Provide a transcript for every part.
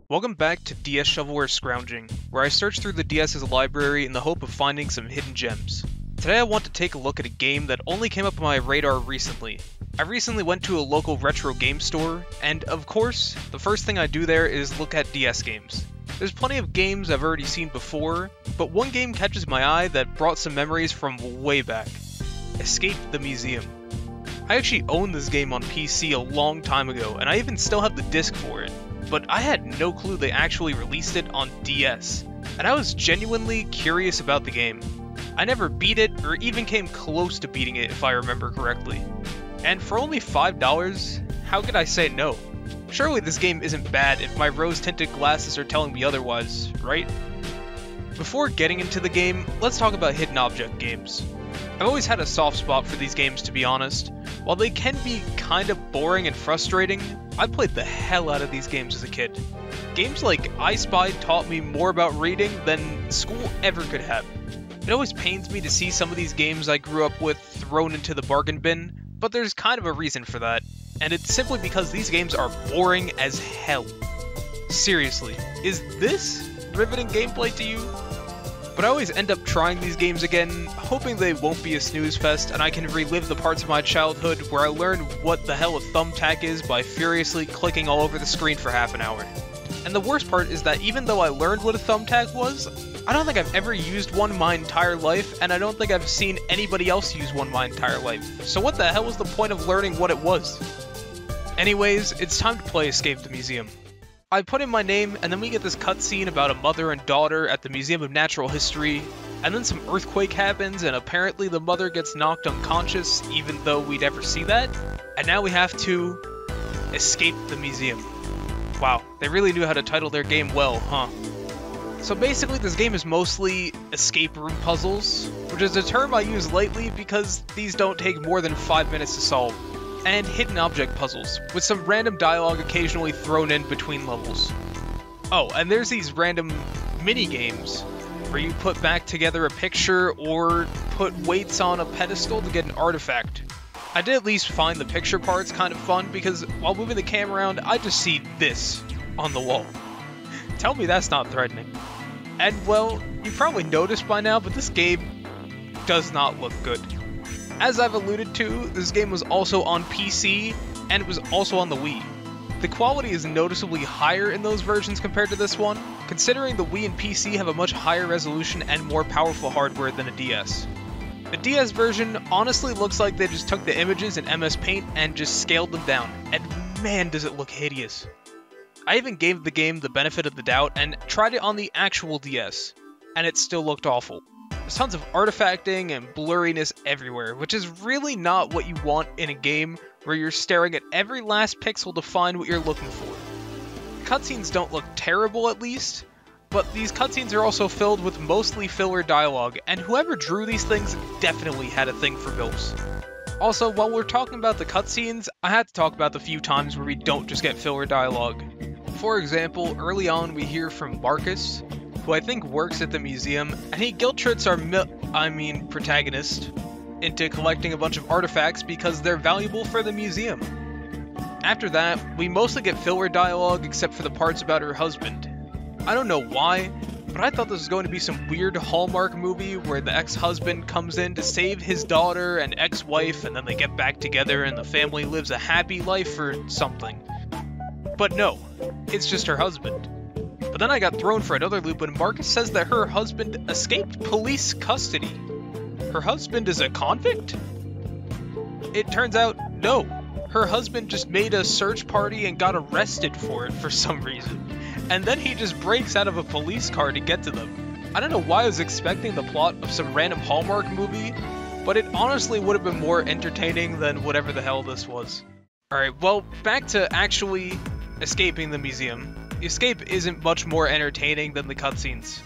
Welcome back to DS Shovelware Scrounging, where I search through the DS's library in the hope of finding some hidden gems. Today I want to take a look at a game that only came up on my radar recently. I recently went to a local retro game store, and of course, the first thing I do there is look at DS games. There's plenty of games I've already seen before, but one game catches my eye that brought some memories from way back. Escape the Museum. I actually owned this game on PC a long time ago, and I even still have the disc for it. But I had no clue they actually released it on DS, and I was genuinely curious about the game. I never beat it, or even came close to beating it if I remember correctly. And for only $5, how could I say no? Surely this game isn't bad if my rose-tinted glasses are telling me otherwise, right? Before getting into the game, let's talk about hidden object games. I've always had a soft spot for these games, to be honest. While they can be kind of boring and frustrating, I played the hell out of these games as a kid. Games like I Spy taught me more about reading than school ever could have. It always pains me to see some of these games I grew up with thrown into the bargain bin, but there's kind of a reason for that, and it's simply because these games are boring as hell. Seriously, is this riveting gameplay to you? But I always end up trying these games again, hoping they won't be a snooze fest and I can relive the parts of my childhood where I learned what the hell a thumbtack is by furiously clicking all over the screen for half an hour. And the worst part is that even though I learned what a thumbtack was, I don't think I've ever used one my entire life, and I don't think I've seen anybody else use one my entire life. So what the hell was the point of learning what it was? Anyways, it's time to play Escape the Museum. I put in my name, and then we get this cutscene about a mother and daughter at the Museum of Natural History, and then some earthquake happens, and apparently the mother gets knocked unconscious, even though we never see that. And now we have to escape the museum. Wow, they really knew how to title their game well, huh? So basically this game is mostly escape room puzzles, which is a term I use lightly because these don't take more than 5 minutes to solve. And hidden object puzzles, with some random dialogue occasionally thrown in between levels. Oh, and there's these random mini-games, where you put back together a picture or put weights on a pedestal to get an artifact. I did at least find the picture parts kind of fun, because while moving the camera around, I just see this on the wall. Tell me that's not threatening. And well, you probably noticed by now, but this game does not look good. As I've alluded to, this game was also on PC, and it was also on the Wii. The quality is noticeably higher in those versions compared to this one, considering the Wii and PC have a much higher resolution and more powerful hardware than a DS. The DS version honestly looks like they just took the images in MS Paint and just scaled them down, and man does it look hideous. I even gave the game the benefit of the doubt and tried it on the actual DS, and it still looked awful. There's tons of artifacting and blurriness everywhere, which is really not what you want in a game where you're staring at every last pixel to find what you're looking for. The cutscenes don't look terrible at least, but these cutscenes are also filled with mostly filler dialogue, and whoever drew these things definitely had a thing for MILFs. Also, while we're talking about the cutscenes, I had to talk about the few times where we don't just get filler dialogue. For example, early on we hear from Marcus, who I think works at the museum, and he guilt trips our protagonist into collecting a bunch of artifacts because they're valuable for the museum. After that, we mostly get filler dialogue except for the parts about her husband. I don't know why, but I thought this was going to be some weird Hallmark movie where the ex-husband comes in to save his daughter and ex-wife, and then they get back together and the family lives a happy life or something. But no, it's just her husband. But then I got thrown for another loop when Marcus says that her husband escaped police custody. Her husband is a convict? It turns out, no. Her husband just made a search party and got arrested for it for some reason. And then he just breaks out of a police car to get to them. I don't know why I was expecting the plot of some random Hallmark movie, but it honestly would have been more entertaining than whatever the hell this was. Alright, well, back to actually escaping the museum. The escape isn't much more entertaining than the cutscenes.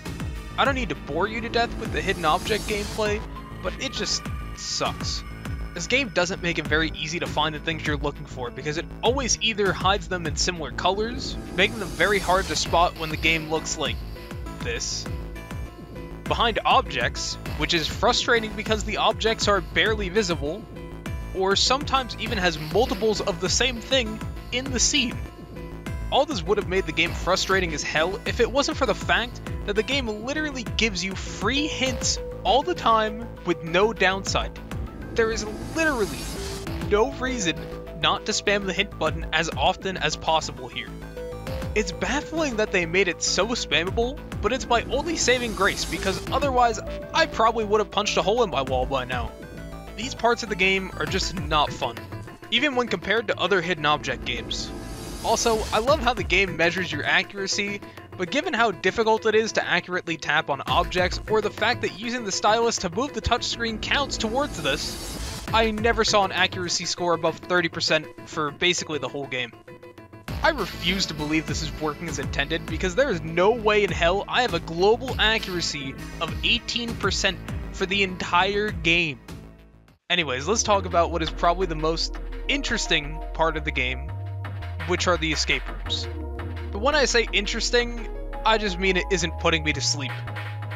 I don't need to bore you to death with the hidden object gameplay, but it just sucks. This game doesn't make it very easy to find the things you're looking for, because it always either hides them in similar colors, making them very hard to spot when the game looks like this, behind objects, which is frustrating because the objects are barely visible, or sometimes even has multiples of the same thing in the scene. All this would have made the game frustrating as hell if it wasn't for the fact that the game literally gives you free hints all the time with no downside. There is literally no reason not to spam the hint button as often as possible here. It's baffling that they made it so spammable, but it's my only saving grace because otherwise I probably would have punched a hole in my wall by now. These parts of the game are just not fun, even when compared to other hidden object games. Also, I love how the game measures your accuracy, but given how difficult it is to accurately tap on objects, or the fact that using the stylus to move the touchscreen counts towards this, I never saw an accuracy score above 30% for basically the whole game. I refuse to believe this is working as intended because there is no way in hell I have a global accuracy of 18% for the entire game. Anyways, let's talk about what is probably the most interesting part of the game, which are the escape rooms. But when I say interesting, I just mean it isn't putting me to sleep.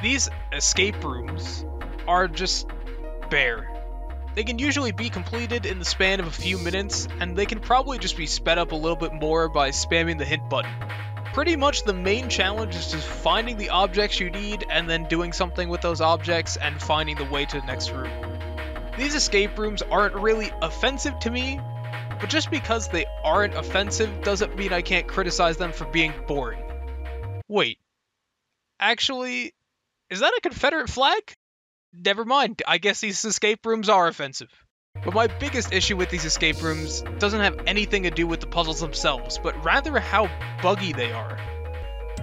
These escape rooms are just bare. They can usually be completed in the span of a few minutes, and they can probably just be sped up a little bit more by spamming the hint button. Pretty much the main challenge is just finding the objects you need and then doing something with those objects and finding the way to the next room. These escape rooms aren't really offensive to me, but just because they aren't offensive doesn't mean I can't criticize them for being boring. Wait. Actually, is that a Confederate flag? Never mind, I guess these escape rooms are offensive. But my biggest issue with these escape rooms doesn't have anything to do with the puzzles themselves, but rather how buggy they are.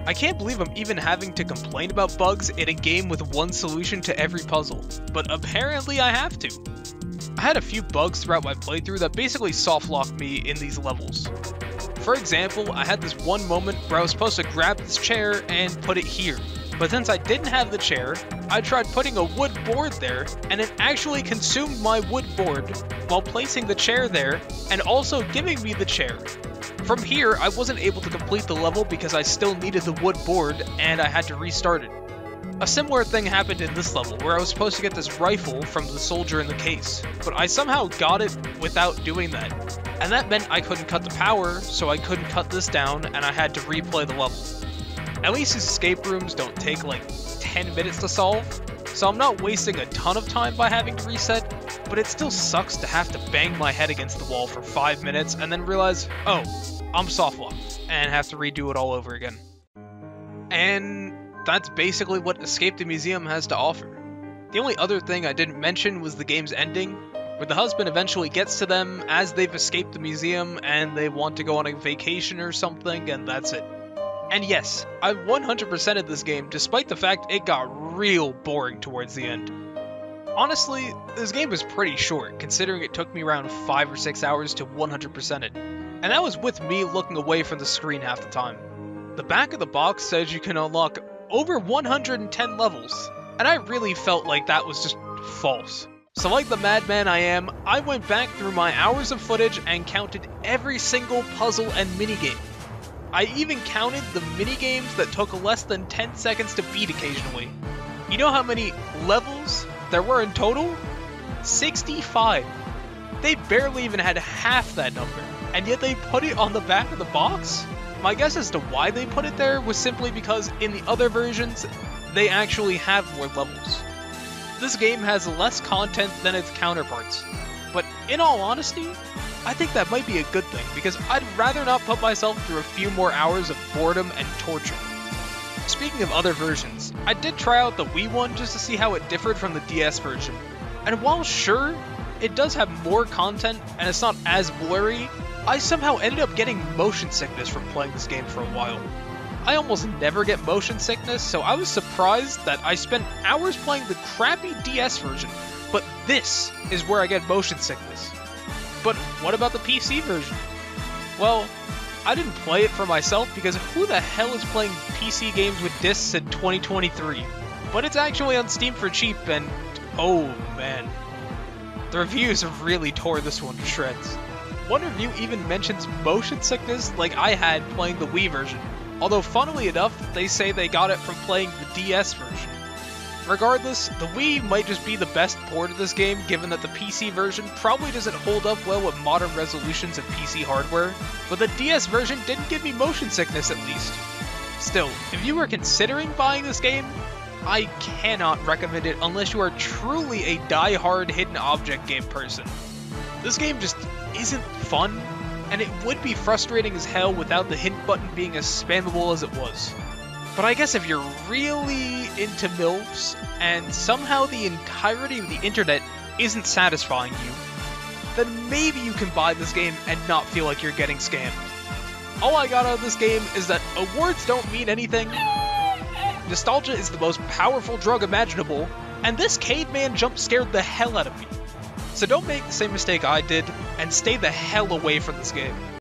I can't believe I'm even having to complain about bugs in a game with one solution to every puzzle, but apparently I have to. I had a few bugs throughout my playthrough that basically soft-locked me in these levels. For example, I had this one moment where I was supposed to grab this chair and put it here, but since I didn't have the chair, I tried putting a wood board there, and it actually consumed my wood board while placing the chair there and also giving me the chair. From here, I wasn't able to complete the level because I still needed the wood board and I had to restart it. A similar thing happened in this level, where I was supposed to get this rifle from the soldier in the case, but I somehow got it without doing that. And that meant I couldn't cut the power, so I couldn't cut this down, and I had to replay the level. At least these escape rooms don't take like 10 minutes to solve, so I'm not wasting a ton of time by having to reset, but it still sucks to have to bang my head against the wall for 5 minutes and then realize, oh, I'm soft-locked, and have to redo it all over again. And that's basically what Escape the Museum has to offer. The only other thing I didn't mention was the game's ending, where the husband eventually gets to them as they've escaped the museum and they want to go on a vacation or something, and that's it. And yes, I 100%ed this game despite the fact it got real boring towards the end. Honestly, this game was pretty short, considering it took me around 5 or 6 hours to 100% it, and that was with me looking away from the screen half the time. The back of the box says you can unlock over 110 levels, and I really felt like that was just false. So like the madman I am, I went back through my hours of footage and counted every single puzzle and minigame. I even counted the minigames that took less than 10 seconds to beat occasionally. You know how many levels there were in total? 65. They barely even had half that number, and yet they put it on the back of the box? My guess as to why they put it there was simply because in the other versions, they actually have more levels. This game has less content than its counterparts, but in all honesty, I think that might be a good thing because I'd rather not put myself through a few more hours of boredom and torture. Speaking of other versions, I did try out the Wii one just to see how it differed from the DS version, and while sure, it does have more content and it's not as blurry, I somehow ended up getting motion sickness from playing this game for a while. I almost never get motion sickness, so I was surprised that I spent hours playing the crappy DS version, but this is where I get motion sickness. But what about the PC version? Well, I didn't play it for myself because who the hell is playing PC games with discs in 2023? But it's actually on Steam for cheap and oh man. The reviews have really tore this one to shreds. One review even mentions motion sickness like I had playing the Wii version, although funnily enough, they say they got it from playing the DS version. Regardless, the Wii might just be the best port of this game, given that the PC version probably doesn't hold up well with modern resolutions and PC hardware, but the DS version didn't give me motion sickness at least. Still, if you were considering buying this game, I cannot recommend it unless you are truly a die-hard hidden object game person. This game just isn't fun, and it would be frustrating as hell without the hint button being as spammable as it was. But I guess if you're really into MILFs, and somehow the entirety of the internet isn't satisfying you, then maybe you can buy this game and not feel like you're getting scammed. All I got out of this game is that awards don't mean anything, nostalgia is the most powerful drug imaginable, and this caveman jump scared the hell out of me. So don't make the same mistake I did, and stay the hell away from this game.